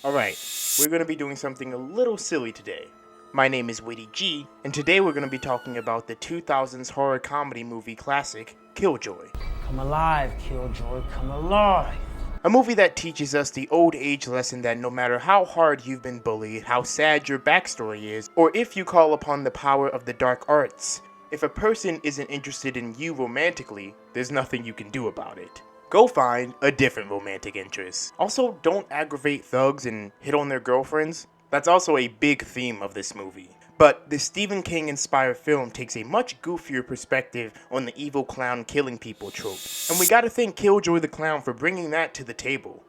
Alright, we're going to be doing something a little silly today. My name is Witty G, and today we're going to be talking about the 2000s horror comedy movie classic, Killjoy. Come alive, Killjoy, come alive! A movie that teaches us the old age lesson that no matter how hard you've been bullied, how sad your backstory is, or if you call upon the power of the dark arts, if a person isn't interested in you romantically, there's nothing you can do about it. Go find a different romantic interest. Also, don't aggravate thugs and hit on their girlfriends. That's also a big theme of this movie. But this Stephen King-inspired film takes a much goofier perspective on the evil clown killing people trope. And we gotta thank Killjoy the Clown for bringing that to the table.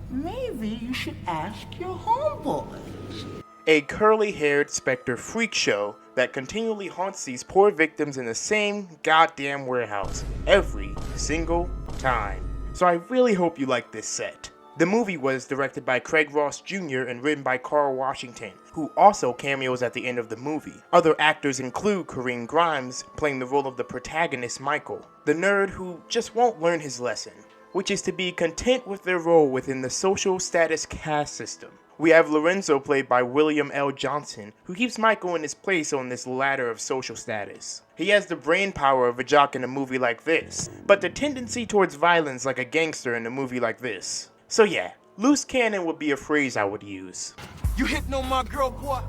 Maybe you should ask your homeboys. A curly-haired specter freak show that continually haunts these poor victims in the same goddamn warehouse every single time. So I really hope you like this set. The movie was directed by Craig Ross Jr. and written by Carl Washington, who also cameos at the end of the movie. Other actors include Corinne Grimes, playing the role of the protagonist Michael, the nerd who just won't learn his lesson, which is to be content with their role within the social status caste system. We have Lorenzo, played by William L. Johnson, who keeps Michael in his place on this ladder of social status. He has the brain power of a jock in a movie like this, but the tendency towards violence like a gangster in a movie like this. So yeah, loose cannon would be a phrase I would use. You hitting on my girl, boy?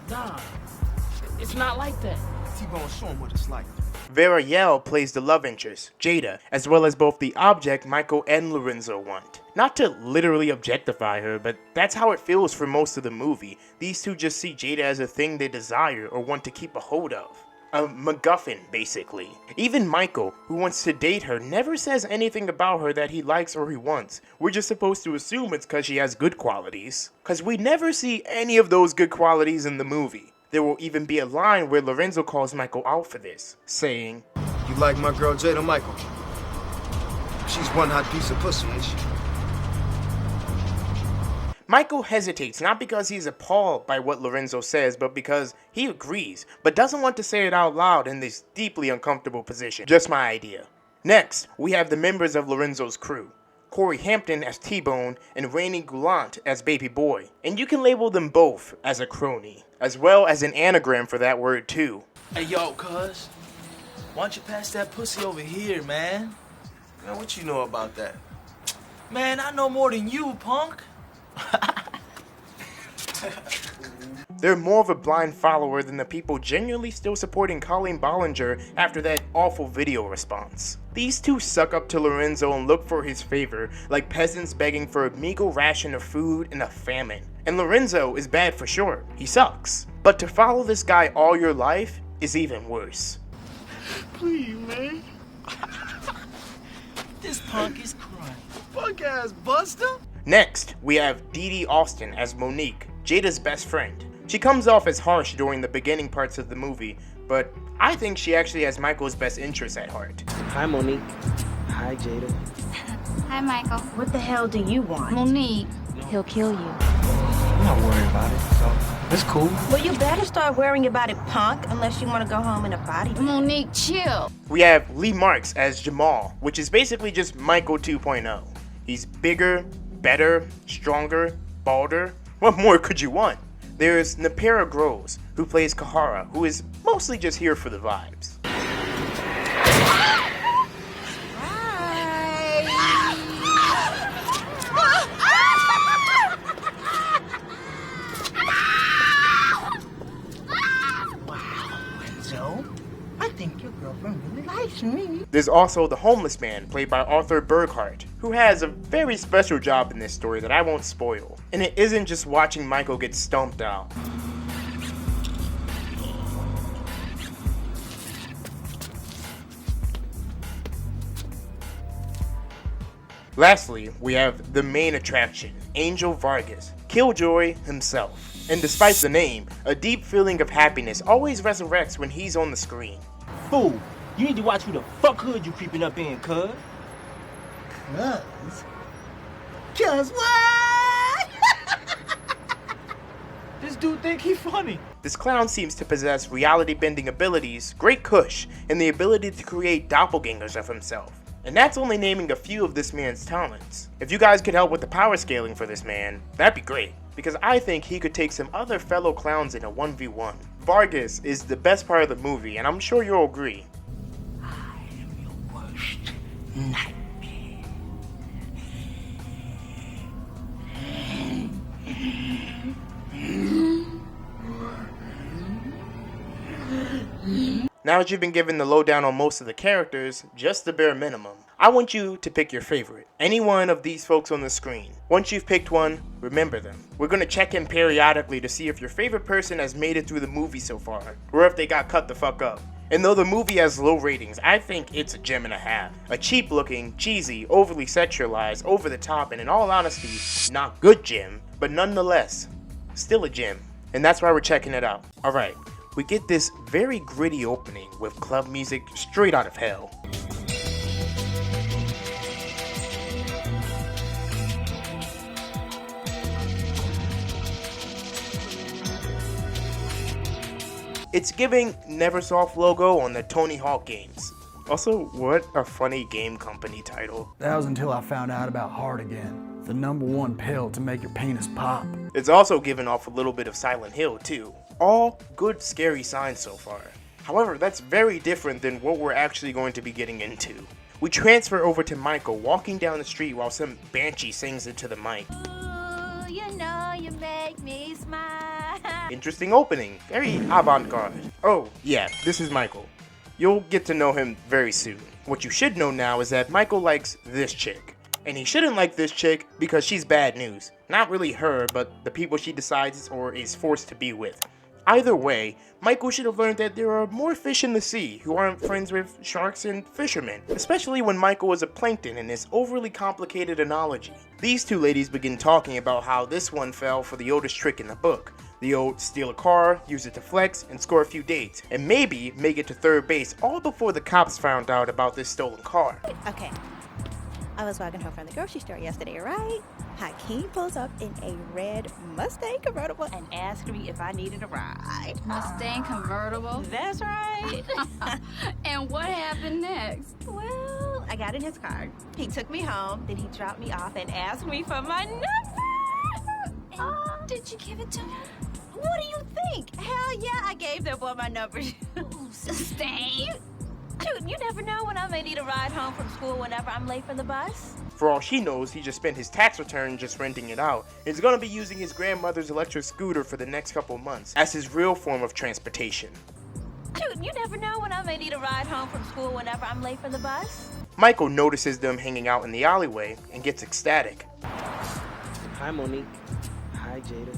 Nah, it's not like that. T-Bone, show him what it's like. Vera Yell plays the love interest, Jada, as well as both the object Michael and Lorenzo want. Not to literally objectify her, but that's how it feels for most of the movie. These two just see Jada as a thing they desire or want to keep a hold of. A MacGuffin, basically. Even Michael, who wants to date her, never says anything about her that he likes or he wants. We're just supposed to assume it's because she has good qualities. Because we never see any of those good qualities in the movie. There will even be a line where Lorenzo calls Michael out for this, saying, You like my girl Jada, Michael? She's one hot piece of pussy, ain't she? Michael hesitates, not because he's appalled by what Lorenzo says, but because he agrees, but doesn't want to say it out loud in this deeply uncomfortable position. Just my idea. Next, we have the members of Lorenzo's crew. Corey Hampton as T-Bone and Rainey Goulant as Baby Boy. And you can label them both as a crony, as well as an anagram for that word too. Hey, yo, cuz, why don't you pass that pussy over here, man? Man, what you know about that? Man, I know more than you, punk. They're more of a blind follower than the people genuinely still supporting Colleen Bollinger after that awful video response. These two suck up to Lorenzo and look for his favor, like peasants begging for a meager ration of food in a famine. And Lorenzo is bad for sure, he sucks. But to follow this guy all your life is even worse. Please, man. This punk is crying. Punk ass buster. Next, we have Dee Dee Austin as Monique, Jada's best friend. She comes off as harsh during the beginning parts of the movie, but I think she actually has Michael's best interests at heart. Hi, Monique. Hi, Jada. Hi, Michael. What the hell do you want? Monique. He'll kill you. I'm not worried about it, so it's cool. Well, you better start worrying about it, punk, unless you want to go home in a body bag. Monique, chill. We have Lee Marks as Jamal, which is basically just Michael 2.0. He's bigger, better, stronger, balder. What more could you want? There's Napera Groves, who plays Kahara, who is mostly just here for the vibes. So, I think your girlfriend really likes me. There's also the homeless man, played by Arthur Burkhart, who has a very special job in this story that I won't spoil. And it isn't just watching Michael get stomped out. Lastly, we have the main attraction, Angel Vargas, Killjoy himself. And despite the name, a deep feeling of happiness always resurrects when he's on the screen. Fool, you need to watch who the fuck hood you creeping up in, cuz. Cuz what? This dude think he funny. This clown seems to possess reality-bending abilities, great kush, and the ability to create doppelgangers of himself. And that's only naming a few of this man's talents. If you guys could help with the power scaling for this man, that'd be great, because I think he could take some other fellow clowns in a 1v1. Vargas is the best part of the movie, and I'm sure you'll agree. I am your worst nightmare. Now that you've been given the lowdown on most of the characters, just the bare minimum, I want you to pick your favorite. Any one of these folks on the screen. Once you've picked one, remember them. We're going to check in periodically to see if your favorite person has made it through the movie so far, or if they got cut the fuck up. And though the movie has low ratings, I think it's a gem and a half. A cheap looking, cheesy, overly sexualized, over the top, and in all honesty, not good gem, but nonetheless, still a gem. And that's why we're checking it out. Alright. We get this very gritty opening with club music straight out of hell. It's giving Neversoft logo on the Tony Hawk games. Also, what a funny game company title. That was until I found out about Hard Again, the #1 pill to make your penis pop. It's also giving off a little bit of Silent Hill too. All good scary signs so far. However, that's very different than what we're actually going to be getting into. We transfer over to Michael walking down the street while some banshee sings into the mic. Ooh, you know you make me smile. Interesting opening, very avant-garde. Oh yeah, this is Michael. You'll get to know him very soon. What you should know now is that Michael likes this chick. And he shouldn't like this chick because she's bad news. Not really her, but the people she decides or is forced to be with. Either way, Michael should have learned that there are more fish in the sea who aren't friends with sharks and fishermen, especially when Michael is a plankton in this overly complicated analogy. These two ladies begin talking about how this one fell for the oldest trick in the book. The old steal a car, use it to flex, and score a few dates, and maybe make it to third base all before the cops found out about this stolen car. Okay. I was walking home from the grocery store yesterday, right? Hakeem pulls up in a red Mustang convertible and asked me if I needed a ride. Mustang convertible. That's right. And what happened next? Well, I got in his car. He took me home, then he dropped me off and asked me for my number. And did you give it to him? What do you think? Hell yeah, I gave that boy my number. Sustain. Dude, you never know when I may need a ride home from school whenever I'm late for the bus. For all she knows, he just spent his tax return just renting it out. He's gonna be using his grandmother's electric scooter for the next couple months as his real form of transportation. Dude, you never know when I may need a ride home from school whenever I'm late for the bus. Michael notices them hanging out in the alleyway and gets ecstatic. Hi, Monique. Hi, Jada.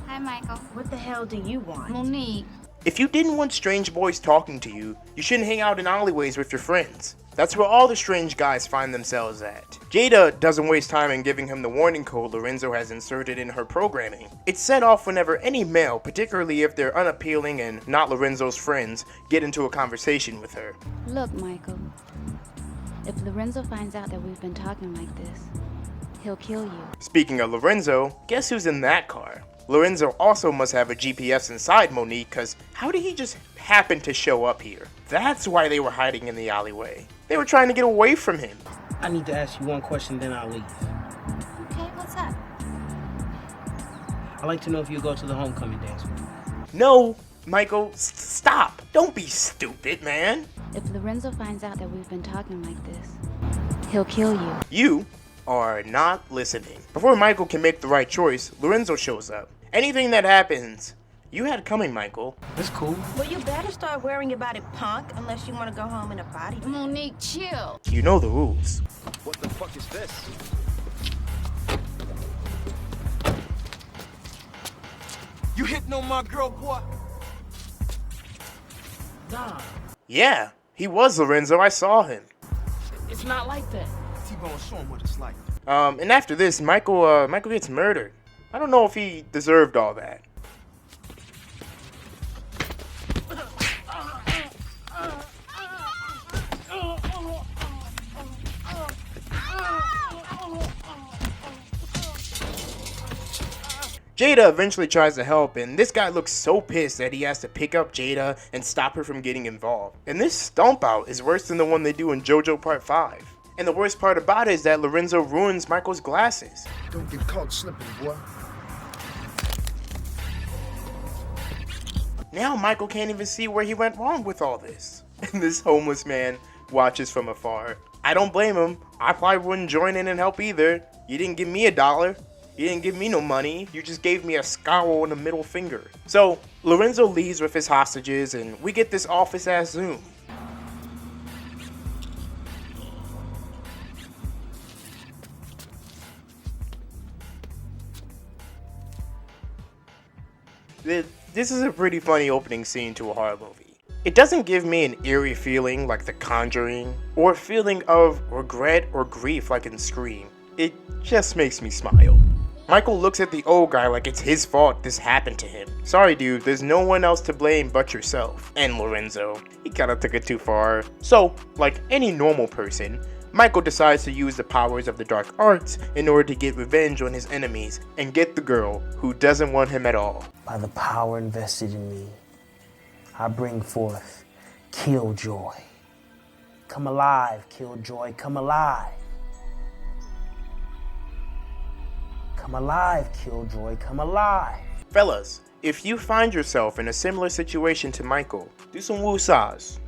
Hi, Michael. What the hell do you want? Monique. If you didn't want strange boys talking to you, you shouldn't hang out in alleyways with your friends. That's where all the strange guys find themselves at. Jada doesn't waste time in giving him the warning code Lorenzo has inserted in her programming. It's set off whenever any male, particularly if they're unappealing and not Lorenzo's friends, get into a conversation with her. Look, Michael. If Lorenzo finds out that we've been talking like this, he'll kill you. Speaking of Lorenzo, guess who's in that car? Lorenzo also must have a GPS inside Monique, cause how did he just happen to show up here? That's why they were hiding in the alleyway. They were trying to get away from him. I need to ask you one question, then I'll leave. Okay, what's up? I'd like to know if you go to the homecoming dance with me. No, Michael, stop. Don't be stupid, man. If Lorenzo finds out that we've been talking like this, he'll kill you. You are not listening. Before Michael can make the right choice, Lorenzo shows up. Anything that happens, you had it coming, Michael. That's cool. Well, you better start worrying about it, punk, unless you want to go home in a body. Monique, chill. You know the rules. What the fuck is this? You hitting on my girl, boy? Nah, Yeah, he was Lorenzo. I saw him. it's not like that. T-Bone, show him what it's like. And after this, Michael gets murdered. I don't know if he deserved all that. Jada eventually tries to help, and this guy looks so pissed that he has to pick up Jada and stop her from getting involved. And this stomp out is worse than the one they do in JoJo Part 5. And the worst part about it is that Lorenzo ruins Michael's glasses. Don't get caught slipping, boy. Now Michael can't even see where he went wrong with all this. And this homeless man watches from afar. I don't blame him. I probably wouldn't join in and help either. You didn't give me $1. You didn't give me no money. You just gave me a scowl and a middle finger. So Lorenzo leaves with his hostages, and we get this office-ass Zoom. This is a pretty funny opening scene to a horror movie. It doesn't give me an eerie feeling like The Conjuring, or a feeling of regret or grief like in Scream. It just makes me smile. Michael looks at the old guy like it's his fault this happened to him. Sorry dude, there's no one else to blame but yourself. And Lorenzo. He kinda took it too far. So, like any normal person, Michael decides to use the powers of the dark arts in order to get revenge on his enemies and get the girl who doesn't want him at all. By the power invested in me, I bring forth Killjoy. Come alive, Killjoy, come alive. Come alive, Killjoy, come alive. Fellas, if you find yourself in a similar situation to Michael, do some woosahs.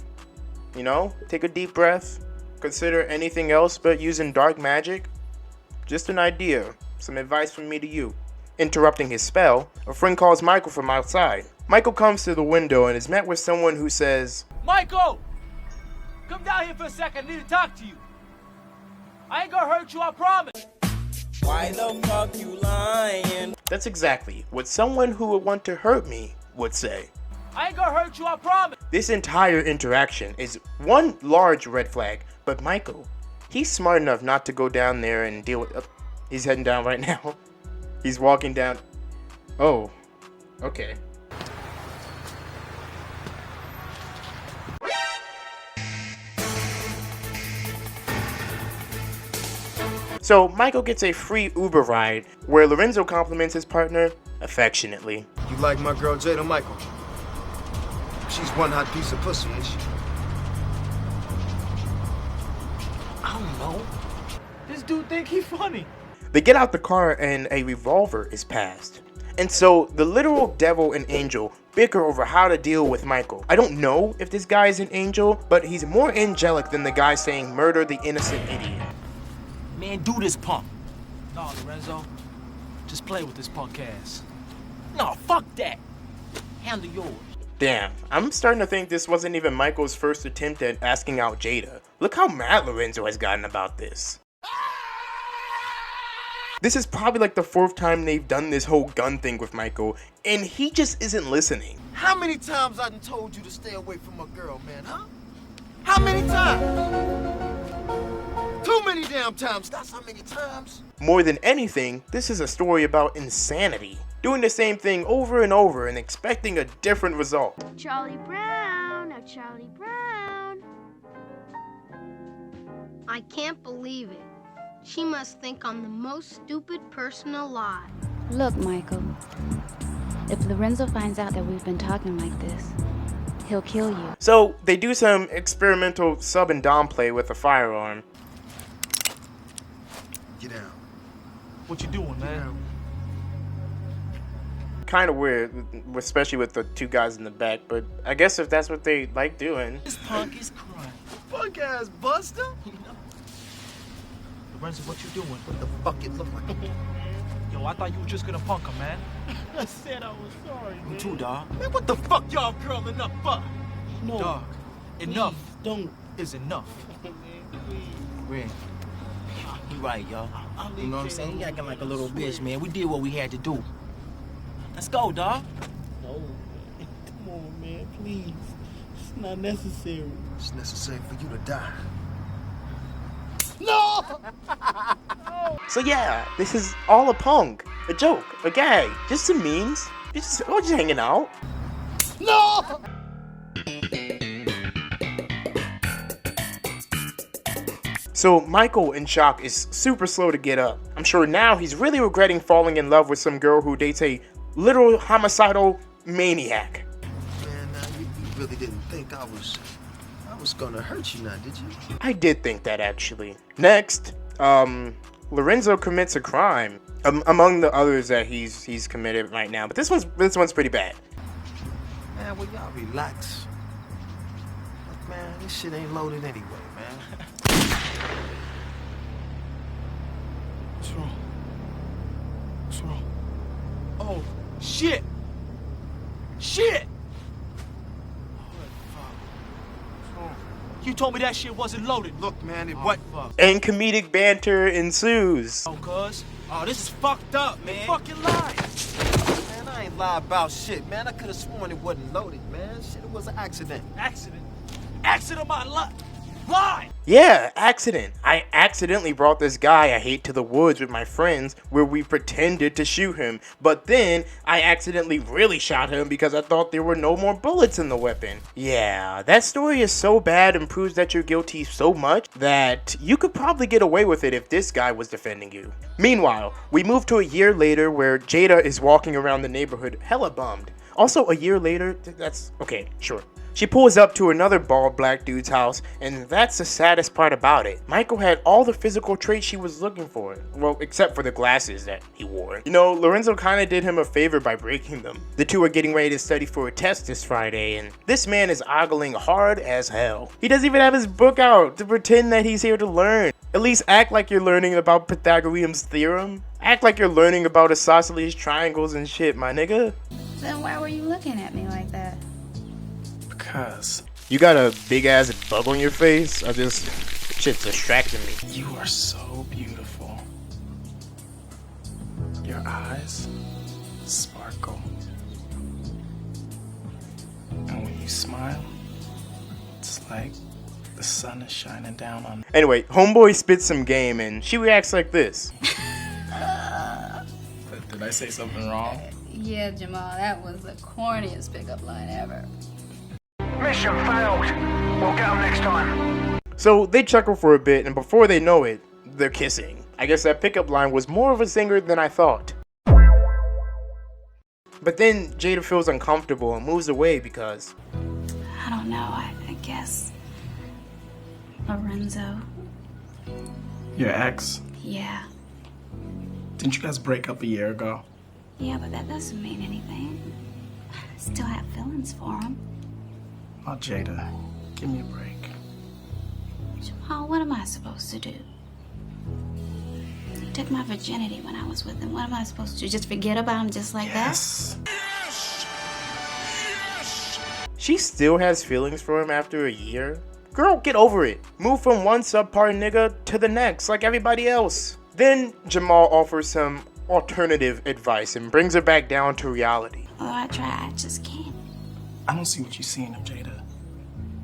You know, take a deep breath. Consider anything else but using dark magic? Just an idea. Some advice from me to you. Interrupting his spell, a friend calls Michael from outside. Michael comes to the window and is met with someone who says, Michael! Come down here for a second, I need to talk to you. I ain't gonna hurt you, I promise. Why the fuck you lying? That's exactly what someone who would want to hurt me would say. I ain't gonna hurt you, I promise. This entire interaction is one large red flag, but Michael, he's smart enough not to go down there and deal with... he's heading down right now. He's walking down... Oh, okay. So Michael gets a free Uber ride, where Lorenzo compliments his partner affectionately. You like my girl Jada, Michael? She's one hot piece of pussy, ain't she? I don't know. This dude think he funny. They get out the car and a revolver is passed. And so the literal devil and angel bicker over how to deal with Michael. I don't know if this guy is an angel, but he's more angelic than the guy saying murder the innocent idiot. Man, do this punk. No, Lorenzo. Just play with this punk ass. No, fuck that. Handle yours. Damn, I'm starting to think this wasn't even Michael's first attempt at asking out Jada. Look how mad Lorenzo has gotten about this. This is probably like the 4th time they've done this whole gun thing with Michael, and he just isn't listening. How many times I done told you to stay away from a girl, man, huh? How many times? Too many damn times. That's how many times. More than anything, this is a story about insanity. Doing the same thing over and over and expecting a different result. Charlie Brown, now Charlie Brown. I can't believe it. She must think I'm the most stupid person alive. Look, Michael. If Lorenzo finds out that we've been talking like this, he'll kill you. So they do some experimental sub and dom play with a firearm. Get down. What you doing, man? Kind of weird, especially with the 2 guys in the back, but I guess if that's what they like doing. This punk is crying. Punk ass buster. Lorenzo, what you doing? What the fuck it look like? Yo, I thought you were just gonna punk him, man. I said I was sorry, man. You too, dog. Man, what the fuck y'all curling up for? No, dog. Enough. Don't is enough. Red. You right, y'all. You know what I'm saying? You acting like a little bitch, man. We did what we had to do. Let's go, dog. No. Come on, man, please. It's not necessary. It's necessary for you to die. No! So yeah, this is all a punk, a joke, a gag, just some memes. We're just hanging out. No! So Michael, in shock, is super slow to get up. I'm sure now he's really regretting falling in love with some girl who dates a literal homicidal maniac. Man, now you really didn't think I was gonna hurt you now, did you? I did think that, actually. Next, Lorenzo commits a crime among the others that he's committed right now, but this one's pretty bad. Man, will y'all relax? Look, man, this shit ain't loaded anyway, man. What's wrong? What's wrong? Oh, shit! Shit! You told me that shit wasn't loaded. Look, man, What? And comedic banter ensues. Oh, cuz. Oh, this is fucked up, man. Fucking lying. Man, I ain't lie about shit, man. I could have sworn it wasn't loaded, man. Shit, it was an accident. Accident? Accident, my luck. Lie! Yeah, accident. I accidentally brought this guy I hate to the woods with my friends where we pretended to shoot him, but then I accidentally really shot him because I thought there were no more bullets in the weapon. Yeah, that story is so bad and proves that you're guilty so much that you could probably get away with it if this guy was defending you. Meanwhile, we move to a year later where Jada is walking around the neighborhood hella bummed. Also, a year later, that's okay, sure. She pulls up to another bald black dude's house, and that's the saddest part about it. Michael had all the physical traits she was looking for. Well, except for the glasses that he wore. You know, Lorenzo kinda did him a favor by breaking them. The two are getting ready to study for a test this Friday, and this man is ogling hard as hell. He doesn't even have his book out to pretend that he's here to learn. At least act like you're learning about Pythagorean's theorem. Act like you're learning about isosceles triangles and shit, my nigga. Then why were you looking at me like that? Because you got a big ass bug on your face. Shit's distracting me. you are so beautiful. Your eyes sparkle. And when you smile, it's like the sun is shining down on. Anyway, homeboy spits some game and she reacts like this. Did I say something wrong? Yeah, Jamal, that was the corniest pickup line ever. Mission failed. We'll get them next time. So they chuckle for a bit, and before they know it, they're kissing. I guess that pickup line was more of a singer than I thought. But then Jada feels uncomfortable and moves away because... I don't know, I guess... Lorenzo. Your ex? Yeah. Didn't you guys break up a year ago? Yeah, but that doesn't mean anything. I still have feelings for him. Oh, Jada, give me a break. Jamal, what am I supposed to do? He took my virginity when I was with him. What am I supposed to do? Just forget about him just like that? She still has feelings for him after a year? Girl, get over it. Move from one subpar nigga to the next like everybody else. Then Jamal offers some alternative advice and brings her back down to reality. Oh, I try, I just can't. I don't see what you see in him, Jada.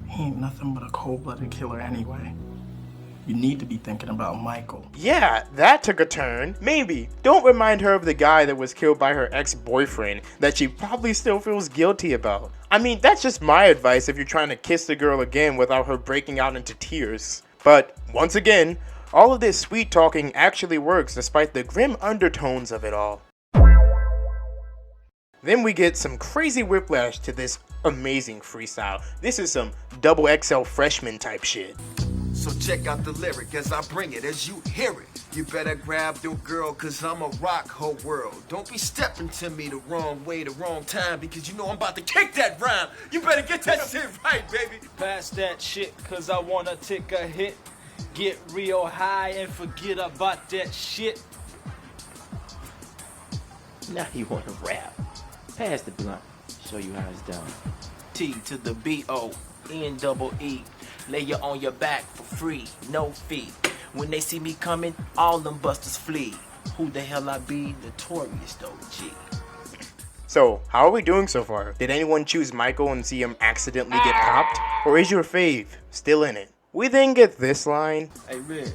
He ain't nothing but a cold-blooded killer anyway. You need to be thinking about Michael. Yeah, that took a turn. Maybe. Don't remind her of the guy that was killed by her ex-boyfriend that she probably still feels guilty about. I mean, that's just my advice if you're trying to kiss the girl again without her breaking out into tears. But, once again, all of this sweet talking actually works despite the grim undertones of it all. Then we get some crazy whiplash to this amazing freestyle. This is some double XL freshman type shit. So check out the lyric as I bring it, as you hear it. You better grab your girl, cause I'ma rock her world. Don't be stepping to me the wrong way, the wrong time, because you know I'm about to kick that rhyme. You better get that shit right, baby. Pass that shit, cause I wanna take a hit. Get real high and forget about that shit. Now you wanna rap. Pass the blunt. Show you how it's done. T to the B-O-N-double-E. Lay you on your back for free, no fee. When they see me coming, all them busters flee. Who the hell I be? Notorious OG. So, how are we doing so far? Did anyone choose Michael and see him accidentally get popped? Or is your fave still in it? We then get this line. Hey, Red.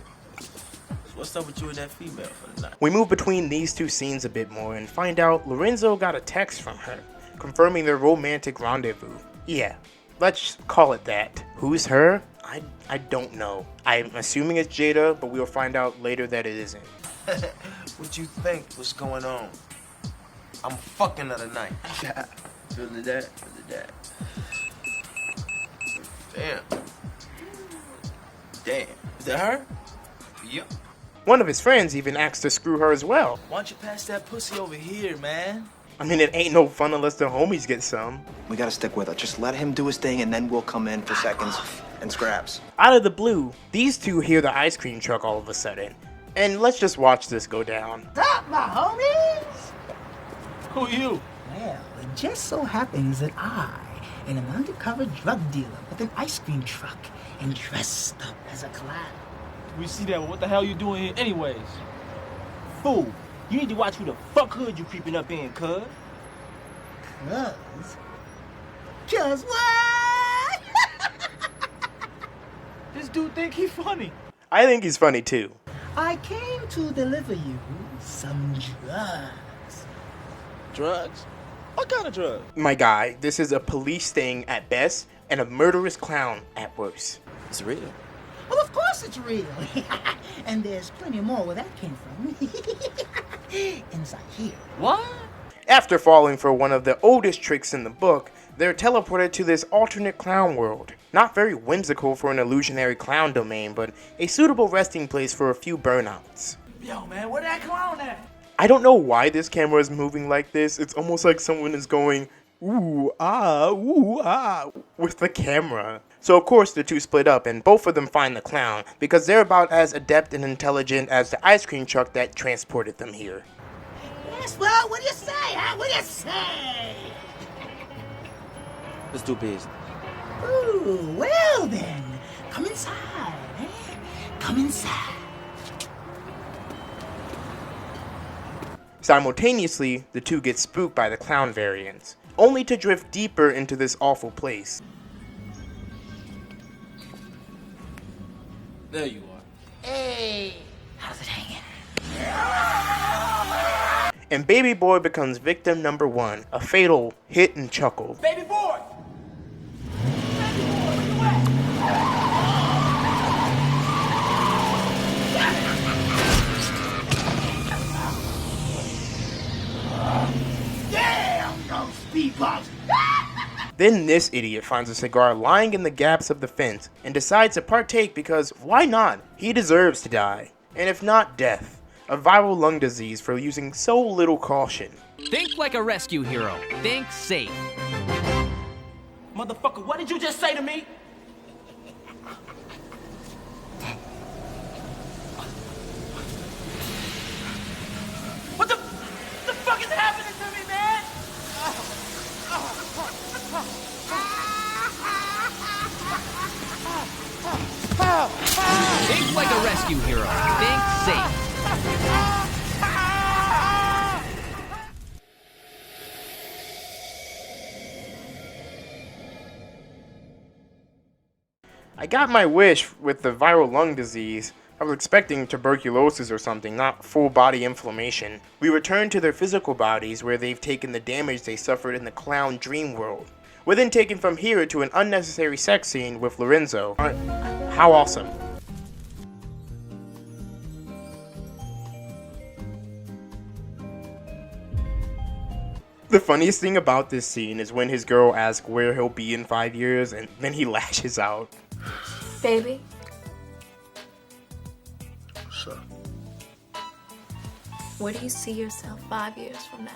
What's up with you and that female for the night? We move between these two scenes a bit more and find out Lorenzo got a text from her, confirming their romantic rendezvous. Yeah, let's call it that. Who's her? I don't know. I'm assuming it's Jada, but we'll find out later that it isn't. What you think was going on? I'm fucking her tonight. Feel that. Damn. Is that her? Yep. One of his friends even asked to screw her as well. Why don't you pass that pussy over here, man? I mean, it ain't no fun unless the homies get some. We gotta stick with it. Just let him do his thing and then we'll come in for seconds and scraps. Out of the blue, these two hear the ice cream truck all of a sudden. And let's just watch this go down. Stop, my homies! Who you? Well, it just so happens that I am an undercover drug dealer with an ice cream truck and dressed up as a clown. We see that, but what the hell you doing here anyways? Fool, you need to watch who the fuck hood you creeping up in, cuz. Cuz what? This dude think he funny. I think he's funny too. I came to deliver you some drugs. Drugs? What kind of drugs? My guy, this is a police sting at best and a murderous clown at worst. It's real. Well, of course it's real. And there's plenty more where that came from. Inside here. What? After falling for one of the oldest tricks in the book, they're teleported to this alternate clown world. Not very whimsical for an illusionary clown domain, but a suitable resting place for a few burnouts. Yo, man, where that clown at? I don't know why this camera is moving like this. It's almost like someone is going, ooh, ah, with the camera. So of course the two split up and both of them find the clown because they're about as adept and intelligent as the ice cream truck that transported them here. Yes, well, what do you say, huh? What do you say? Let's do business. Ooh, well then, come inside, eh? Come inside. Simultaneously, the two get spooked by the clown variants, only to drift deeper into this awful place. There you are. Hey, how's it hanging? And Baby Boy becomes victim number 1, a fatal hit and chuckle. Baby boy! Damn those speed bumps! Then this idiot finds a cigar lying in the gaps of the fence and decides to partake because why not? He deserves to die. And if not death, a viral lung disease for using so little caution. Think like a rescue hero. Think safe. Motherfucker, what did you just say to me? What the fuck is happening to me, man? Think like a rescue hero. Think safe. I got my wish with the viral lung disease. I was expecting tuberculosis or something, not full body inflammation. We return to their physical bodies where they've taken the damage they suffered in the clown dream world. We're then taken from here to an unnecessary sex scene with Lorenzo. How awesome. The funniest thing about this scene is when his girl asks where he'll be in 5 years and then he lashes out. Baby? What's up? Where do you see yourself 5 years from now?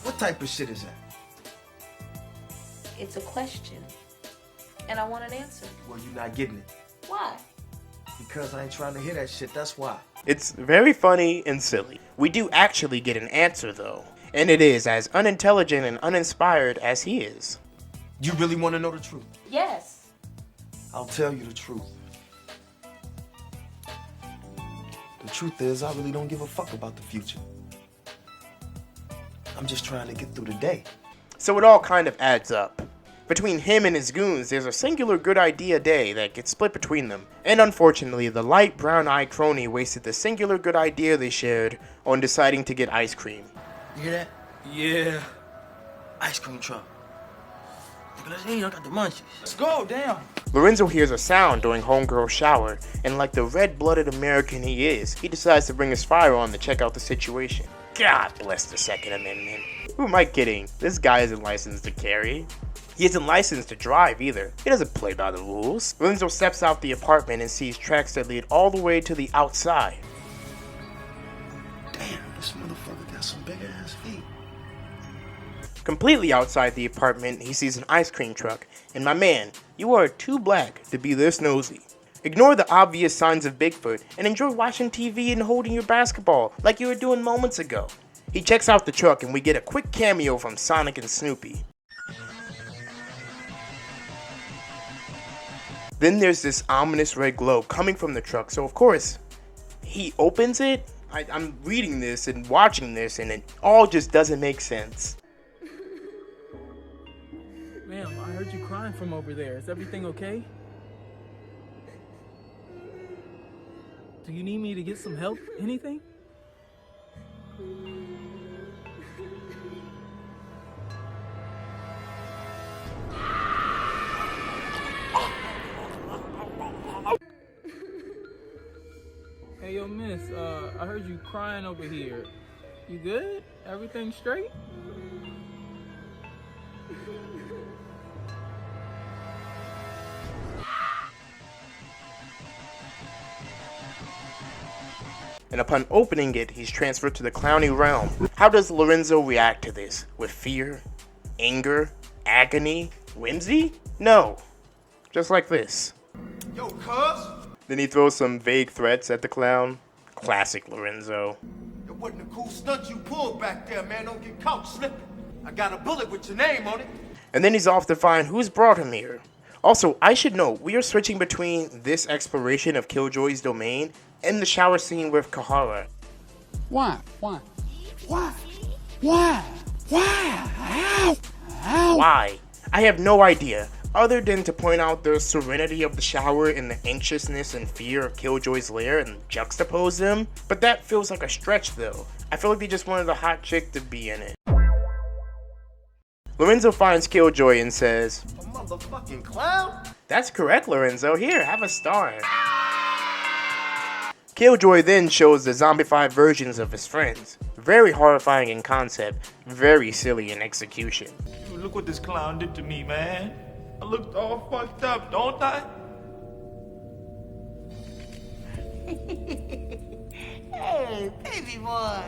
What type of shit is that? It's a question. And I want an answer. Well, you're not getting it. Why? Because I ain't trying to hear that shit, that's why. It's very funny and silly. We do actually get an answer though. And it is as unintelligent and uninspired as he is. You really want to know the truth? Yes. I'll tell you the truth. The truth is, I really don't give a fuck about the future. I'm just trying to get through the day. So it all kind of adds up. Between him and his goons, there's a singular good idea a day that gets split between them. And unfortunately, the light brown-eyed crony wasted the singular good idea they shared on deciding to get ice cream. You hear that? Yeah. Ice cream truck. Look at this, I got the munchies. Let's go, damn. Lorenzo hears a sound during Homegirl's shower, and like the red-blooded American he is, he decides to bring his firearm to check out the situation. God bless the Second Amendment. Who am I kidding? This guy isn't licensed to carry. He isn't licensed to drive either. He doesn't play by the rules. Lorenzo steps out the apartment and sees tracks that lead all the way to the outside. Damn, this motherfucker got some big ass feet. Completely outside the apartment, he sees an ice cream truck. And my man, you are too black to be this nosy. Ignore the obvious signs of Bigfoot and enjoy watching TV and holding your basketball like you were doing moments ago. He checks out the truck and we get a quick cameo from Sonic and Snoopy. Then there's this ominous red glow coming from the truck, so of course, he opens it. I'm reading this and watching this and it all just doesn't make sense. Ma'am, I heard you crying from over there. Is everything okay? Do you need me to get some help? Anything? Hey, yo, miss, I heard you crying over here. You good? Everything straight? And upon opening it, he's transferred to the clowny realm. How does Lorenzo react to this? With fear? Anger? Agony? Whimsy? No. Just like this. Yo, cuz! Then he throws some vague threats at the clown. Classic Lorenzo. It wasn't a cool stunt you pulled back there, man. Don't get caught slipping. I got a bullet with your name on it. And then he's off to find who's brought him here. Also, I should note, we are switching between this exploration of Killjoy's domain and the shower scene with Kahara. Why? Why? Why? Why? Why? Ow! Ow! Why? I have no idea, other than to point out the serenity of the shower and the anxiousness and fear of Killjoy's lair and juxtapose them. But that feels like a stretch though. I feel like they just wanted a hot chick to be in it. Lorenzo finds Killjoy and says, A motherfucking clown? "That's correct, Lorenzo. Here, have a star." Killjoy then shows the zombified versions of his friends. Very horrifying in concept, very silly in execution. Look what this clown did to me, man. I looked all fucked up, don't I? Hey, baby boy.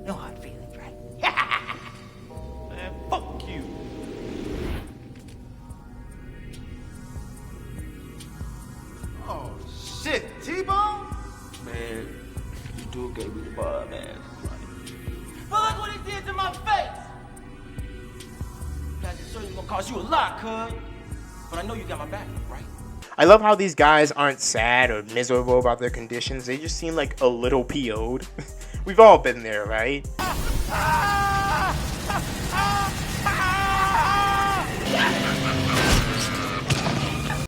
No hard feelings, right? Man, fuck you. Oh, shit, T-Bone? Man, you do gave me the bar, man. But look what he did to my face! That certainly gonna cost you a lot, cuz. But I know you got my back, right? I love how these guys aren't sad or miserable about their conditions, they just seem like a little PO'd. We've all been there, right?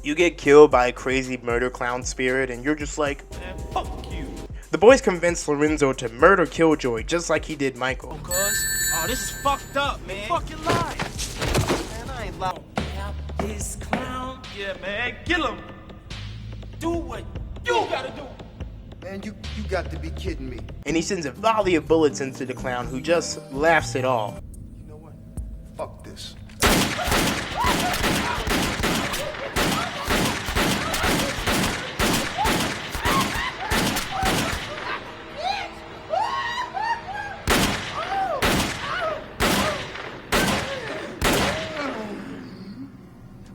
You get killed by a crazy murder clown spirit and you're just like, man, fuck you. The boys convince Lorenzo to murder Killjoy just like he did Michael. Oh, this is fucked up, man. Fucking lying. Man, I ain't lying. This clown. Yeah, man, kill him. Do what you gotta do. Man, you got to be kidding me. And he sends a volley of bullets into the clown who just laughs it off. You know what? Fuck this.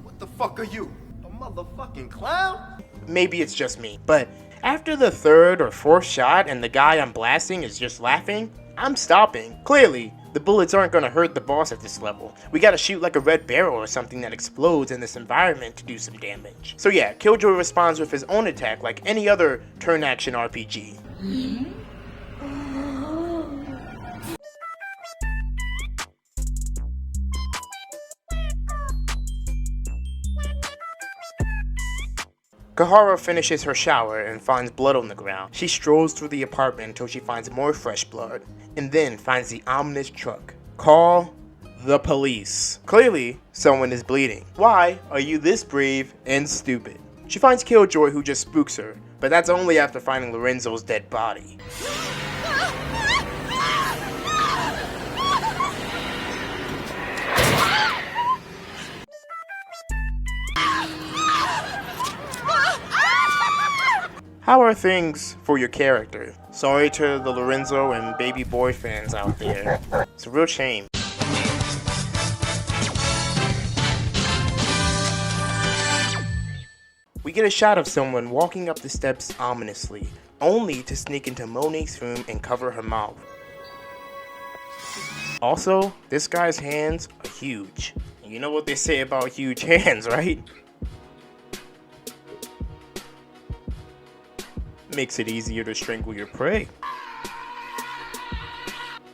What the fuck are you? A motherfucking clown? Maybe it's just me, but after the third or fourth shot and the guy I'm blasting is just laughing, I'm stopping. Clearly, the bullets aren't gonna hurt the boss at this level. We gotta shoot like a red barrel or something that explodes in this environment to do some damage. So yeah, Killjoy responds with his own attack like any other turn-action RPG. Kahara finishes her shower and finds blood on the ground. She strolls through the apartment until she finds more fresh blood, and then finds the ominous truck. Call the police. Clearly, someone is bleeding. Why are you this brave and stupid? She finds Killjoy, who just spooks her, but that's only after finding Lorenzo's dead body. How are things for your character? Sorry to the Lorenzo and baby boy fans out there. It's a real shame. We get a shot of someone walking up the steps ominously, only to sneak into Monique's room and cover her mouth. Also, this guy's hands are huge. You know what they say about huge hands, right? Makes it easier to strangle your prey.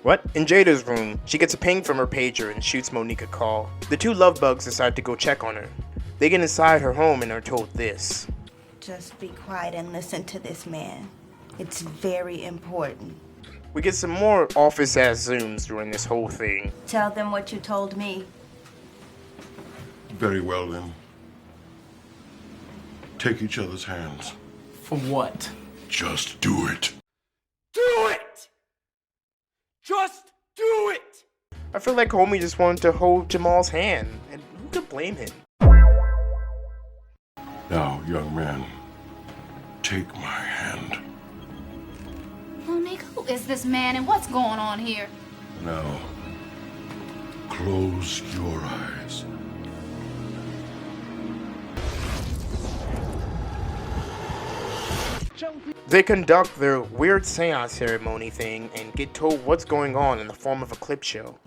What? In Jada's room, she gets a ping from her pager and shoots Monique a call. The two love bugs decide to go check on her. They get inside her home and are told this. Just be quiet and listen to this man. It's very important. We get some more office-ass zooms during this whole thing. Tell them what you told me. Very well then. Take each other's hands. For what? Just do it. Do it! Just do it! I feel like homie just wanted to hold Jamal's hand, and who could blame him? Now, young man, take my hand. Monique, who is this man and what's going on here? Now, close your eyes. They conduct their weird seance ceremony thing and get told what's going on in the form of a clip show.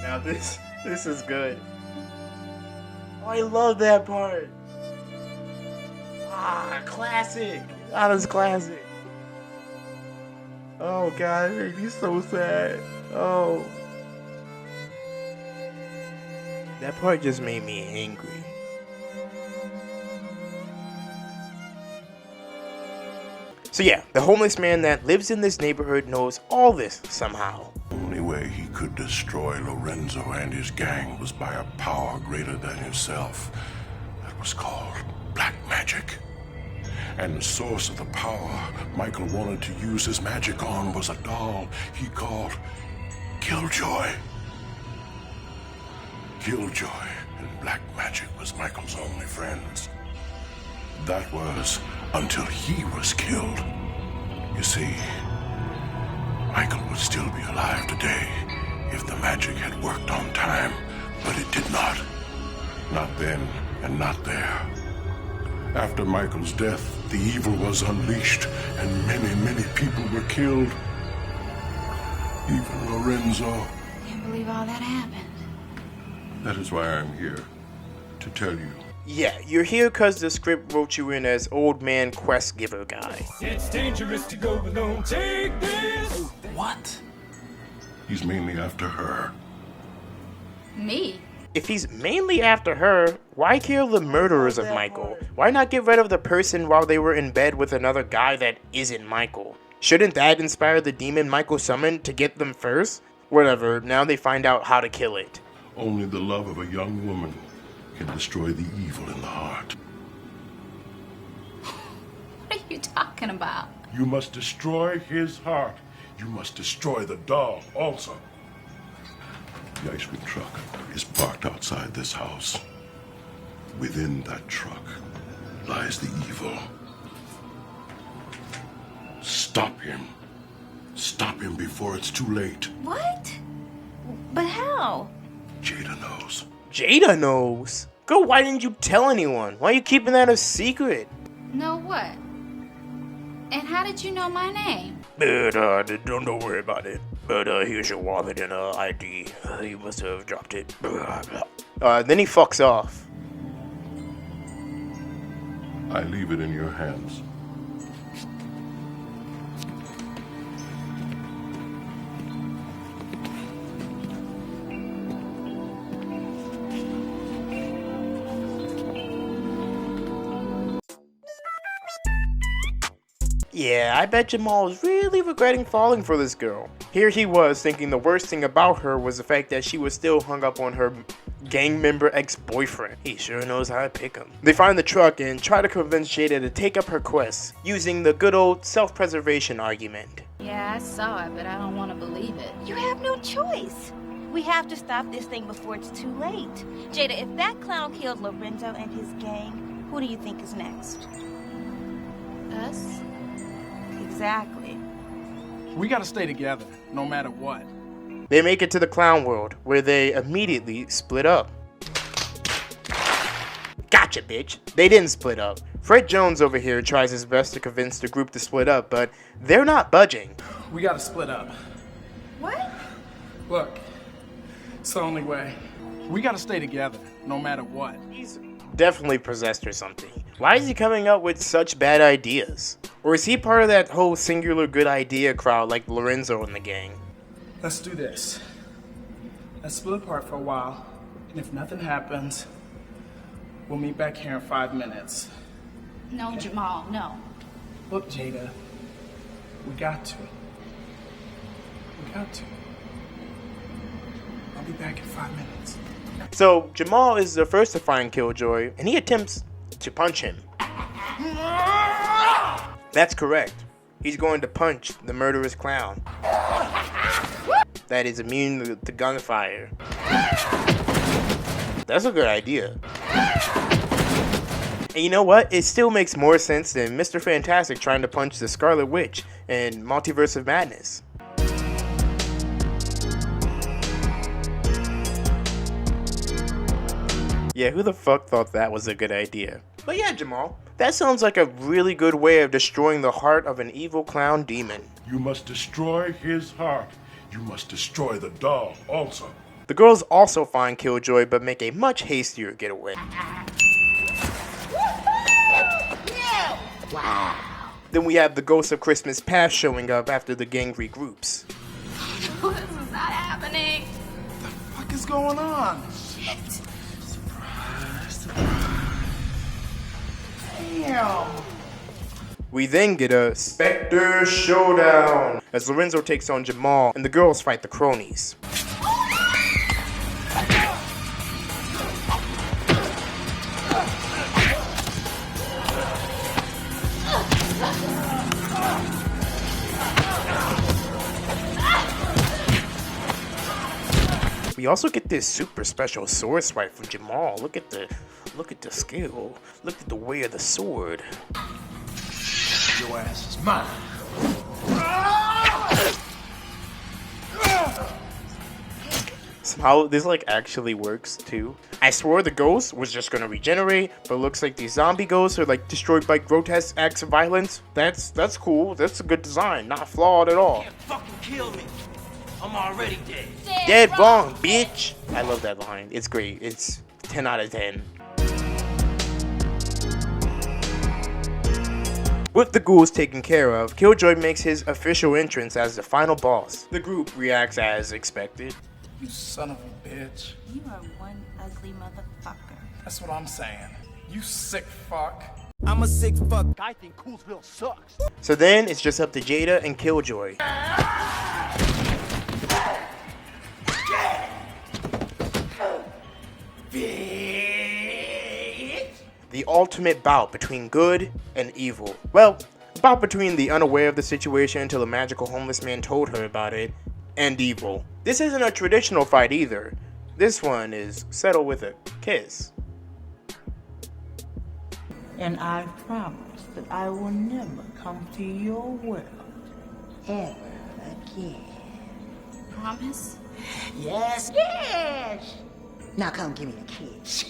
Now this is good. Oh, I love that part. Ah, classic. That is classic. Oh god, it made me so sad. Oh. That part just made me angry. So yeah, the homeless man that lives in this neighborhood knows all this somehow. The only way he could destroy Lorenzo and his gang was by a power greater than himself. That was called black magic. And the source of the power Michael wanted to use his magic on was a doll he called Killjoy. Killjoy and black magic was Michael's only friends. That was until he was killed. You see, Michael would still be alive today if the magic had worked on time, but it did not. Not then and not there. After Michael's death, the evil was unleashed and many, many people were killed. Even Lorenzo. Can't believe all that happened. That is why I'm here, to tell you. Yeah, you're here because the script wrote you in as old man quest giver guy. It's dangerous to go alone. Take this. What? He's mainly after her. Me? If he's mainly after her, why kill the murderers of Michael? Why not get rid of the person while they were in bed with another guy that isn't Michael? Shouldn't that inspire the demon Michael summoned to get them first? Whatever, now they find out how to kill it. Only the love of a young woman can destroy the evil in the heart. What are you talking about? You must destroy his heart. You must destroy the doll also. The ice cream truck is parked outside this house. Within that truck lies the evil. Stop him. Stop him before it's too late. What? But how? Jada knows. Jada knows? Girl, why didn't you tell anyone? Why are you keeping that a secret? Know what? And how did you know my name? But, don't worry about it. But, here's your wallet and, ID. You must have dropped it. Then he fucks off. I leave it in your hands. Yeah, I bet Jamal is really regretting falling for this girl. Here he was thinking the worst thing about her was the fact that she was still hung up on her gang member ex-boyfriend. He sure knows how to pick him. They find the truck and try to convince Jada to take up her quest, using the good old self-preservation argument. Yeah, I saw it, but I don't want to believe it. You have no choice. We have to stop this thing before it's too late. Jada, if that clown killed Lorenzo and his gang, who do you think is next? Us? Exactly. We gotta stay together, no matter what. They make it to the clown world, where they immediately split up. Gotcha, bitch. They didn't split up. Fred Jones over here tries his best to convince the group to split up, but they're not budging. We gotta split up. What? Look, it's the only way. We gotta stay together, no matter what. He's definitely possessed or something. Why is he coming up with such bad ideas? Or is he part of that whole singular good idea crowd like Lorenzo and the gang? Let's do this. Let's split apart for a while, and if nothing happens, we'll meet back here in 5 minutes. No, Jamal, no. Look, Jada, we got to. We got to. I'll be back in 5 minutes. So, Jamal is the first to find Killjoy, and he attempts to punch him. That's correct. He's going to punch the murderous clown that is immune to gunfire. That's a good idea. And you know what? It still makes more sense than Mr. Fantastic trying to punch the Scarlet Witch in Multiverse of Madness. Yeah, who the fuck thought that was a good idea? But yeah, Jamal, that sounds like a really good way of destroying the heart of an evil clown demon. You must destroy his heart. You must destroy the doll also. The girls also find Killjoy but make a much hastier getaway. Wow. Then we have the Ghost of Christmas Past showing up after the gang regroups. No, this is not happening. What the fuck is going on? Shit. Damn. We then get a Spectre showdown as Lorenzo takes on Jamal and the girls fight the cronies. We also get this super special sword swipe from Jamal. Look at the skill. Look at the way of the sword. Your ass is mine. Somehow this like actually works too. I swore the ghost was just gonna regenerate, but it looks like these zombie ghosts are like destroyed by grotesque acts of violence. That's cool. That's a good design, not flawed at all. You can't fucking kill me. I'm already dead. Dead wrong, bitch. I love that line. It's great. It's 10 out of 10. With the ghouls taken care of, Killjoy makes his official entrance as the final boss. The group reacts as expected. You son of a bitch. You are one ugly motherfucker. That's what I'm saying. You sick fuck. I'm a sick fuck. I think Coolsville sucks. So then it's just up to Jada and Killjoy. The ultimate bout between good and evil. Well, a bout between the unaware of the situation until a magical homeless man told her about it, and evil. This isn't a traditional fight either. This one is settled with a kiss. And I promise that I will never come to your world ever again. Promise? Yes, yes. Now come give me a kiss.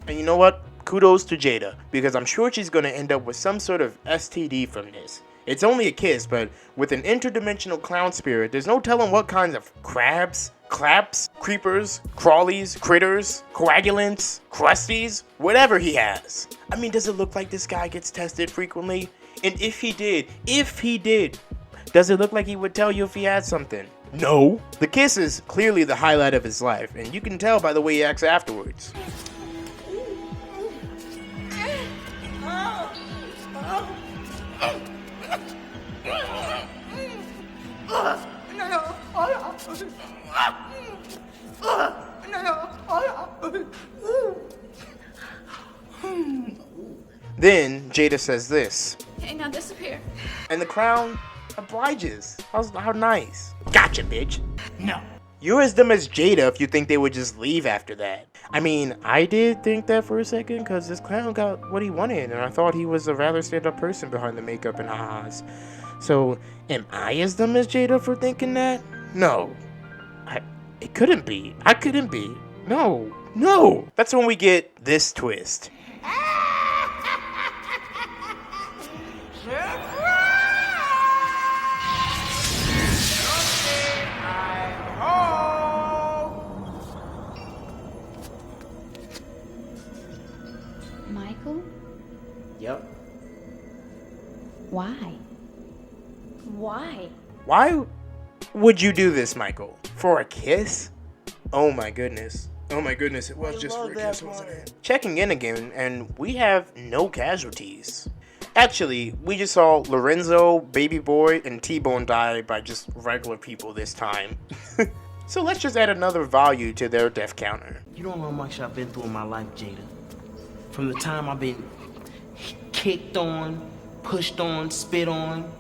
And you know what? Kudos to Jada, because I'm sure she's gonna end up with some sort of STD from this. It's only a kiss, but with an interdimensional clown spirit, there's no telling what kinds of crabs, claps, creepers, crawlies, critters, coagulants, crusties, whatever he has. I mean, does it look like this guy gets tested frequently? And if he did, does it look like he would tell you if he had something? No. The kiss is clearly the highlight of his life, and you can tell by the way he acts afterwards. Then Jada says this, Okay, now disappear. and the clown obliges. How nice. Gotcha, bitch. No. You're as dumb as Jada if you think they would just leave after that. I mean, I did think that for a second because this clown got what he wanted, and I thought he was a rather stand-up person behind the makeup and ahas. So, am I as dumb as Jada for thinking that? No. It couldn't be. I couldn't be. No. That's when we get this twist. Michael? Yep. Why? Why would you do this, Michael? For a kiss? Oh my goodness, it was just for a kiss, wasn't it? Checking in again, and we have no casualties. Actually, we just saw Lorenzo, Baby Boy, and T-Bone die by just regular people this time. So let's just add another value to their death counter. You don't know how much I've been through in my life, Jada. From the time I've been kicked on, pushed on, spit on,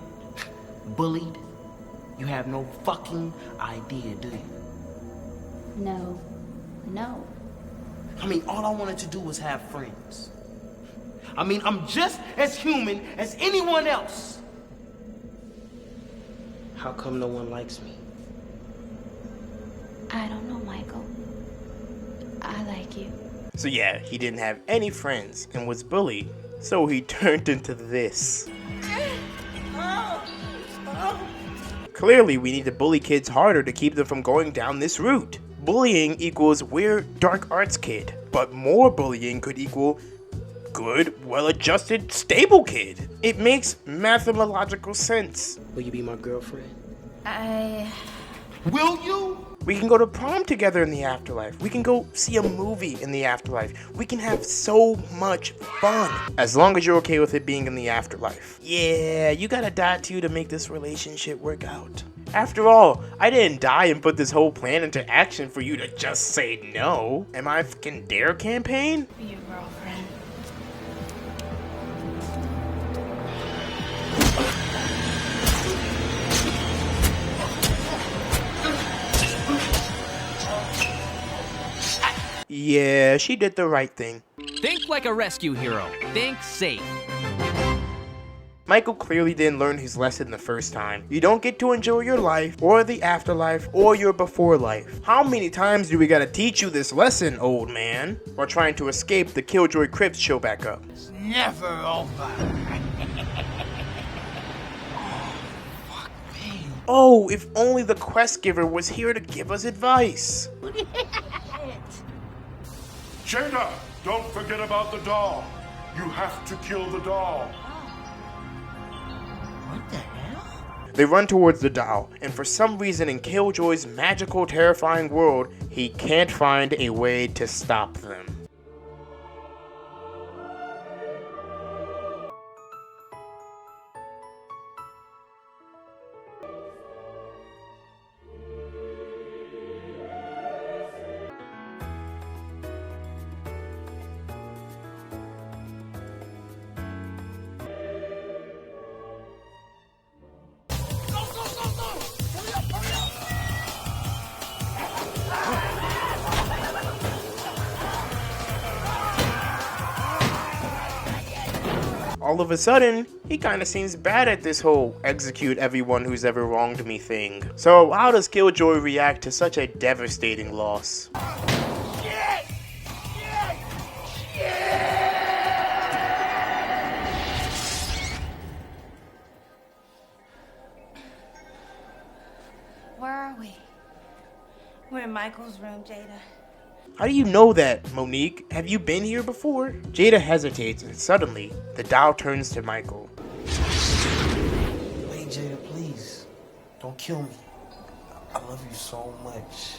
bullied. You have no fucking idea, do you? No. I mean, all I wanted to do was have friends. I mean, I'm just as human as anyone else. How come no one likes me? I don't know, Michael. I like you. So yeah, he didn't have any friends and was bullied, so he turned into this. Clearly, we need to bully kids harder to keep them from going down this route. Bullying equals weird, dark arts kid, but more bullying could equal good, well-adjusted, stable kid. It makes mathematical sense. Will you be my girlfriend? Will you? We can go to prom together in the afterlife. We can go see a movie in the afterlife. We can have so much fun. As long as you're okay with it being in the afterlife. Yeah, you gotta die too to make this relationship work out. After all, I didn't die and put this whole plan into action for you to just say no. Am I fucking dare campaign? Be your girlfriend. Yeah, she did the right thing. Think like a rescue hero. Think safe. Michael clearly didn't learn his lesson the first time. You don't get to enjoy your life, or the afterlife, or your before life. How many times do we gotta teach you this lesson, old man? While trying to escape the Killjoy crypts show back up. It's never over. Oh, if only the quest giver was here to give us advice. Jada, don't forget about the doll. You have to kill the doll. What the hell? They run towards the doll, and for some reason in Killjoy's magical, terrifying world, he can't find a way to stop them. All of a sudden, he kinda seems bad at this whole execute everyone who's ever wronged me thing. So how does Killjoy react to such a devastating loss? Where are we? We're in Michael's room, Jada. How do you know that, Monique? Have you been here before? Jada hesitates, and suddenly, the doll turns to Michael. Wait, Jada, please. Don't kill me. I love you so much.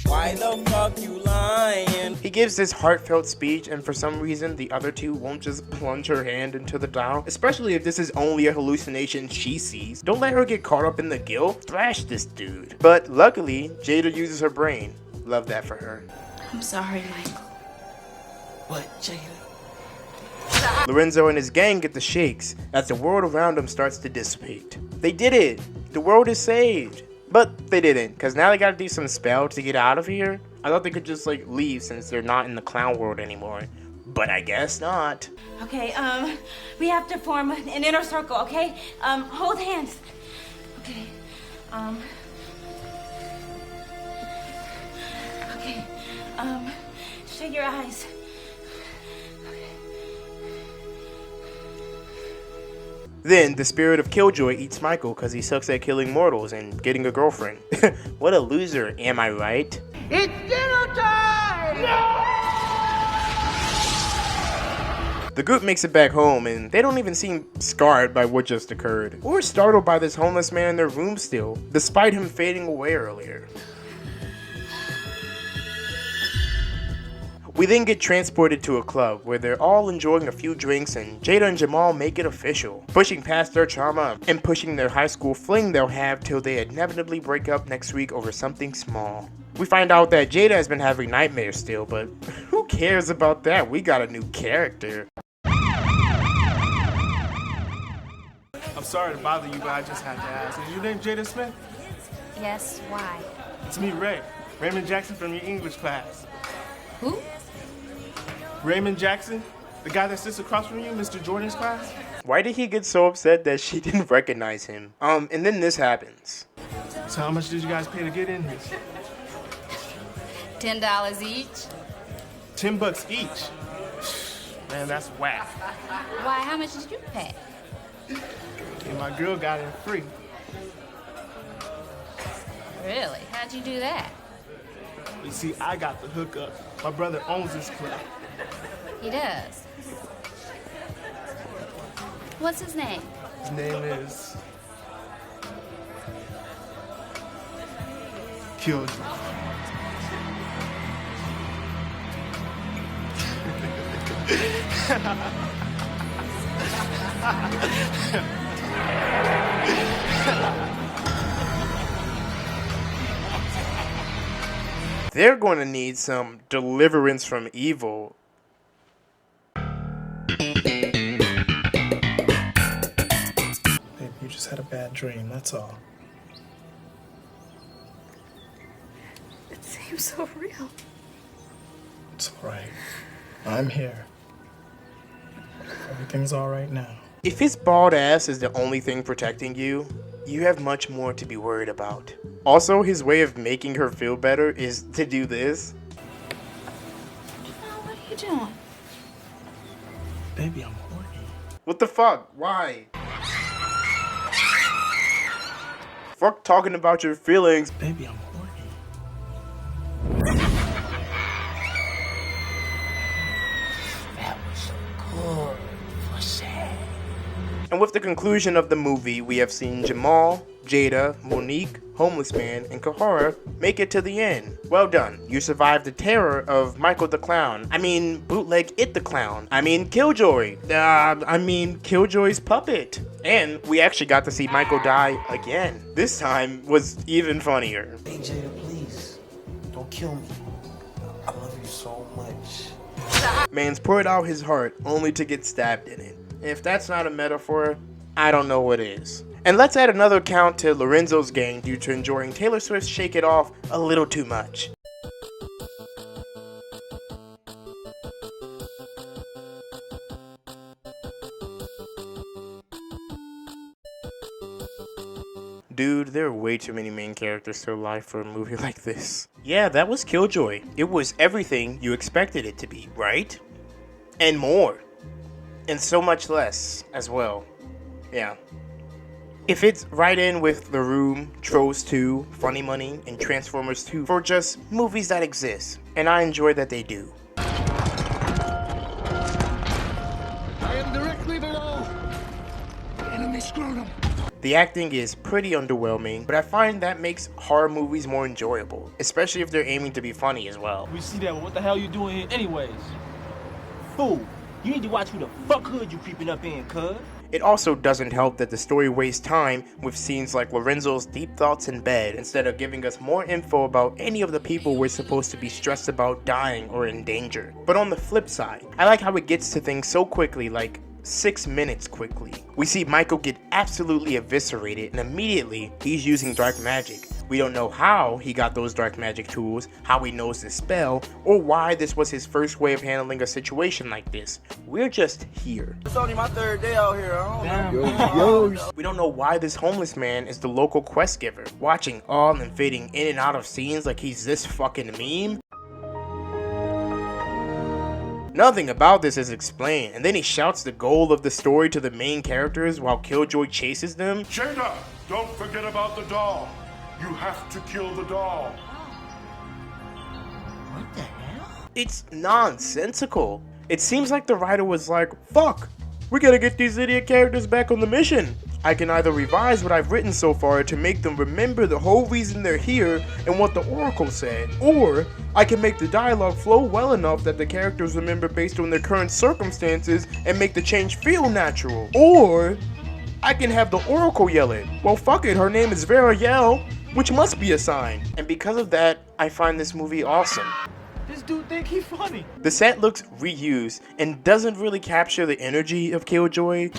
Why the fuck you lying? He gives this heartfelt speech, and for some reason, the other two won't just plunge her hand into the dial, especially if this is only a hallucination she sees. Don't let her get caught up in the guilt. Thrash this dude. But luckily, Jada uses her brain. Love that for her. I'm sorry, Michael. What, Jada? Lorenzo and his gang get the shakes as the world around them starts to dissipate. They did it! The world is saved! But they didn't, because now they gotta do some spell to get out of here. I thought they could just like leave since they're not in the clown world anymore. But I guess not. Okay, we have to form an inner circle, okay? Hold hands. Okay, okay, shut your eyes. Then the spirit of Killjoy eats Michael because he sucks at killing mortals and getting a girlfriend. What a loser, am I right? It's dinner time! No! The group makes it back home and they don't even seem scarred by what just occurred, or startled by this homeless man in their room still, despite him fading away earlier. We then get transported to a club where they're all enjoying a few drinks and Jada and Jamal make it official, pushing past their trauma and pushing their high school fling they'll have till they inevitably break up next week over something small. We find out that Jada has been having nightmares still, but who cares about that? We got a new character. I'm sorry to bother you, but I just had to ask. Is your name Jada Smith? Yes, why? It's me, Ray. Raymond Jackson from your English class. Who? Raymond Jackson, the guy that sits across from you, Mr. Jordan's class. Why did he get so upset that she didn't recognize him? And then this happens. So how much did you guys pay to get in here? $10 each. $10 each? Man, that's whack. Why, how much did you pay? And my girl got in free. Really? How'd you do that? You see, I got the hookup. My brother owns this club. He does. What's his name? His name is Killjoy. They're going to need some deliverance from evil. Babe, you just had a bad dream, that's all. It seems so real. It's all right. I'm here. Everything's all right now. If his bald ass is the only thing protecting you, you have much more to be worried about. Also, his way of making her feel better is to do this. Oh, what are you doing? Baby, I'm horny. What the fuck? Why? Fuck talking about your feelings. Baby, I'm horny. That was good pussy. And with the conclusion of the movie, we have seen Jamal, Jada, Monique, Homeless Man, and Kahara make it to the end. Well done. You survived the terror of Michael the Clown. I mean, bootleg It the Clown. I mean, Killjoy. Killjoy's puppet. And we actually got to see Michael die again. This time was even funnier. Hey, Jada, please. Don't kill me. I love you so much. Man's poured out his heart only to get stabbed in it. If that's not a metaphor, I don't know what is. And let's add another count to Lorenzo's gang due to enjoying Taylor Swift's Shake It Off a little too much. Dude, there are way too many main characters to alive for a movie like this. Yeah, that was Killjoy. It was everything you expected it to be, right? And more. And so much less as well. Yeah. It fits right in with The Room, Trolls 2, Funny Money, and Transformers 2 for just movies that exist. And I enjoy that they do. I am directly below. Enemy scrotum. The acting is pretty underwhelming, but I find that makes horror movies more enjoyable, especially if they're aiming to be funny as well. We see that, but what the hell you doing here anyways? Fool, you need to watch who the fuck hood you creeping up in, cuz. It also doesn't help that the story wastes time with scenes like Lorenzo's deep thoughts in bed instead of giving us more info about any of the people we're supposed to be stressed about dying or in danger. But on the flip side, I like how it gets to things so quickly, like 6 minutes quickly. We see Michael get absolutely eviscerated and immediately he's using dark magic. We don't know how he got those dark magic tools, how he knows this spell, or why this was his first way of handling a situation like this. We're just here. It's only my 3rd day out here. I don't know. We don't know why this homeless man is the local quest giver, watching all and fading in and out of scenes like he's this fucking meme. Nothing about this is explained, and then he shouts the goal of the story to the main characters while Killjoy chases them. Jada, don't forget about the doll. You have to kill the doll. What the hell? It's nonsensical. It seems like the writer was like, fuck, we gotta get these idiot characters back on the mission. I can either revise what I've written so far to make them remember the whole reason they're here and what the Oracle said, or I can make the dialogue flow well enough that the characters remember based on their current circumstances and make the change feel natural, or I can have the Oracle yell it. Well, fuck it, her name is Vera Yell, which must be a sign. And because of that, I find this movie awesome. This dude think he funny. The set looks reused and doesn't really capture the energy of Killjoy.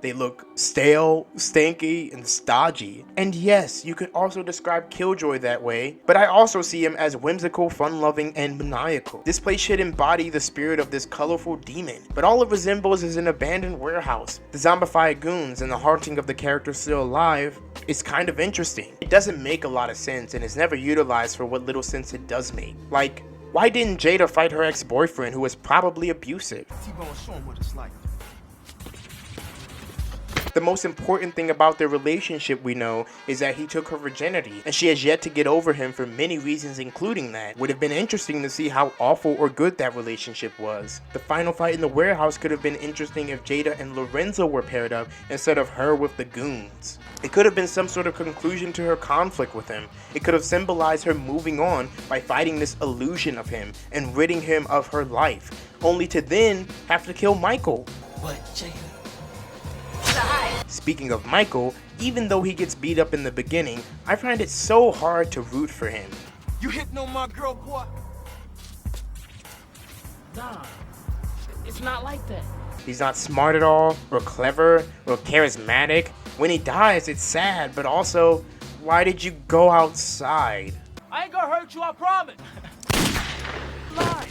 They look stale, stanky, and stodgy. And yes, you could also describe Killjoy that way, but I also see him as whimsical, fun-loving, and maniacal. This place should embody the spirit of this colorful demon, but all it resembles is an abandoned warehouse. The zombified goons and the haunting of the characters still alive is kind of interesting. It doesn't make a lot of sense and is never utilized for what little sense it does make. Like, why didn't Jada fight her ex-boyfriend who was probably abusive? T-Bone, show him what it's like. The most important thing about their relationship we know is that he took her virginity, and she has yet to get over him for many reasons, including that. Would have been interesting to see how awful or good that relationship was. The final fight in the warehouse could have been interesting if Jada and Lorenzo were paired up instead of her with the goons. It could have been some sort of conclusion to her conflict with him. It could have symbolized her moving on by fighting this illusion of him and ridding him of her life, only to then have to kill Michael. But Jada. Speaking of Michael, even though he gets beat up in the beginning, I find it so hard to root for him. You hitting on my girl, boy? Nah, it's not like that. He's not smart at all, or clever, or charismatic. When he dies, it's sad, but also, why did you go outside? I ain't gonna hurt you, I promise. Lie.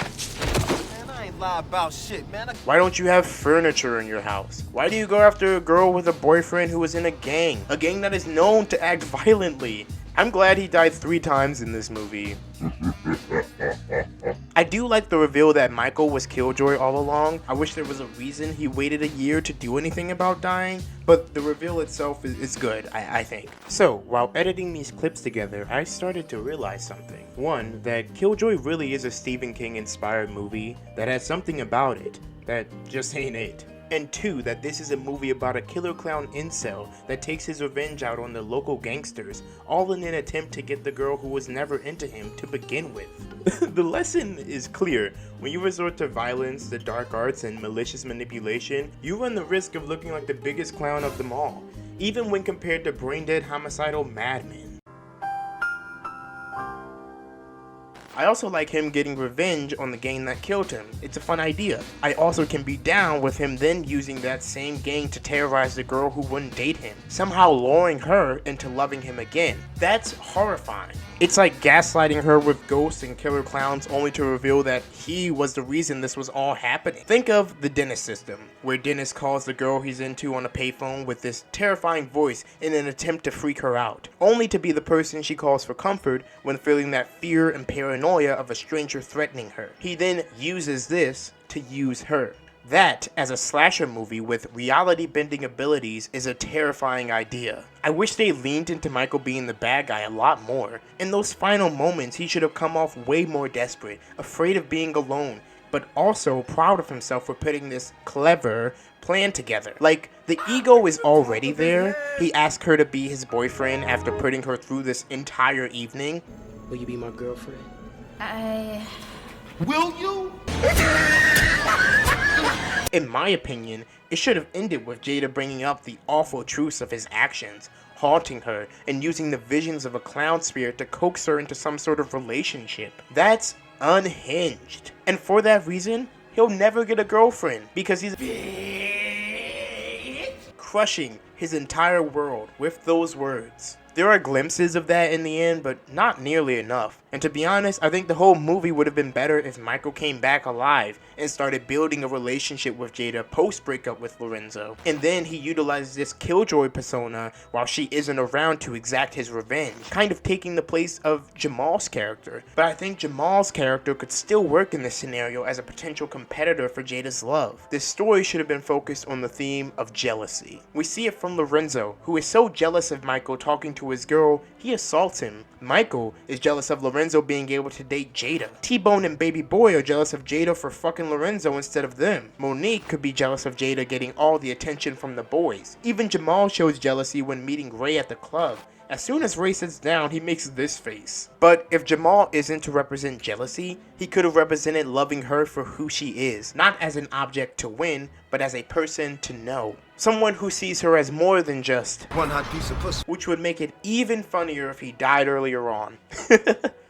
I ain't lie about shit, man. Why don't you have furniture in your house? Why do you go after a girl with a boyfriend who is in a gang that is known to act violently? I'm glad he died 3 times in this movie. I do like the reveal that Michael was Killjoy all along. I wish there was a reason he waited a year to do anything about dying, but the reveal itself is good, I think. So, while editing these clips together, I started to realize something. One, that Killjoy really is a Stephen King inspired movie that has something about it that just ain't it. And 2, that this is a movie about a killer clown incel that takes his revenge out on the local gangsters, all in an attempt to get the girl who was never into him to begin with. The lesson is clear. When you resort to violence, the dark arts, and malicious manipulation, you run the risk of looking like the biggest clown of them all, even when compared to brain-dead homicidal madmen. I also like him getting revenge on the gang that killed him. It's a fun idea. I also can be down with him then using that same gang to terrorize the girl who wouldn't date him, somehow luring her into loving him again. That's horrifying. It's like gaslighting her with ghosts and killer clowns only to reveal that he was the reason this was all happening. Think of the Dennis system, where Dennis calls the girl he's into on a payphone with this terrifying voice in an attempt to freak her out, only to be the person she calls for comfort when feeling that fear and paranoia of a stranger threatening her. He then uses this to use her. That, as a slasher movie with reality-bending abilities, is a terrifying idea. I wish they leaned into Michael being the bad guy a lot more. In those final moments, he should have come off way more desperate, afraid of being alone, but also proud of himself for putting this clever, plan together. Like, the ego is already there. He asked her to be his boyfriend after putting her through this entire evening. Will you be my girlfriend? Will you? In my opinion, it should have ended with Jada bringing up the awful truths of his actions, haunting her, and using the visions of a clown spirit to coax her into some sort of relationship. That's unhinged. And for that reason, he'll never get a girlfriend, because he's crushing his entire world with those words. There are glimpses of that in the end, but not nearly enough. And to be honest, I think the whole movie would have been better if Michael came back alive and started building a relationship with Jada post-breakup with Lorenzo. And then he utilizes this Killjoy persona while she isn't around to exact his revenge, kind of taking the place of Jamal's character. But I think Jamal's character could still work in this scenario as a potential competitor for Jada's love. This story should have been focused on the theme of jealousy. We see it from Lorenzo, who is so jealous of Michael talking to his girl, he assaults him. Michael is jealous of Lorenzo being able to date Jada. T-Bone and Baby Boy are jealous of Jada for fucking Lorenzo instead of them. Monique could be jealous of Jada getting all the attention from the boys. Even Jamal shows jealousy when meeting Ray at the club. As soon as Ray sits down, he makes this face. But if Jamal isn't to represent jealousy, he could have represented loving her for who she is, not as an object to win, but as a person to know. Someone who sees her as more than just one hot piece of pussy. Which would make it even funnier if he died earlier on.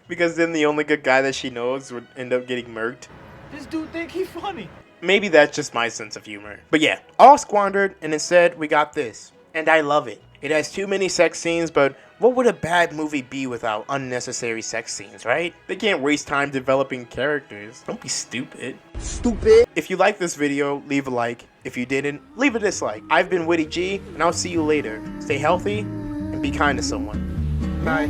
Because then the only good guy that she knows would end up getting murked. This dude think he funny. Maybe that's just my sense of humor. But yeah, all squandered, and instead we got this. And I love it. It has too many sex scenes, but what would a bad movie be without unnecessary sex scenes, right? They can't waste time developing characters. Don't be stupid. Stupid. If you like this video, leave a like. If you didn't, leave a dislike. I've been Witty G, and I'll see you later. Stay healthy, and be kind to someone. Bye.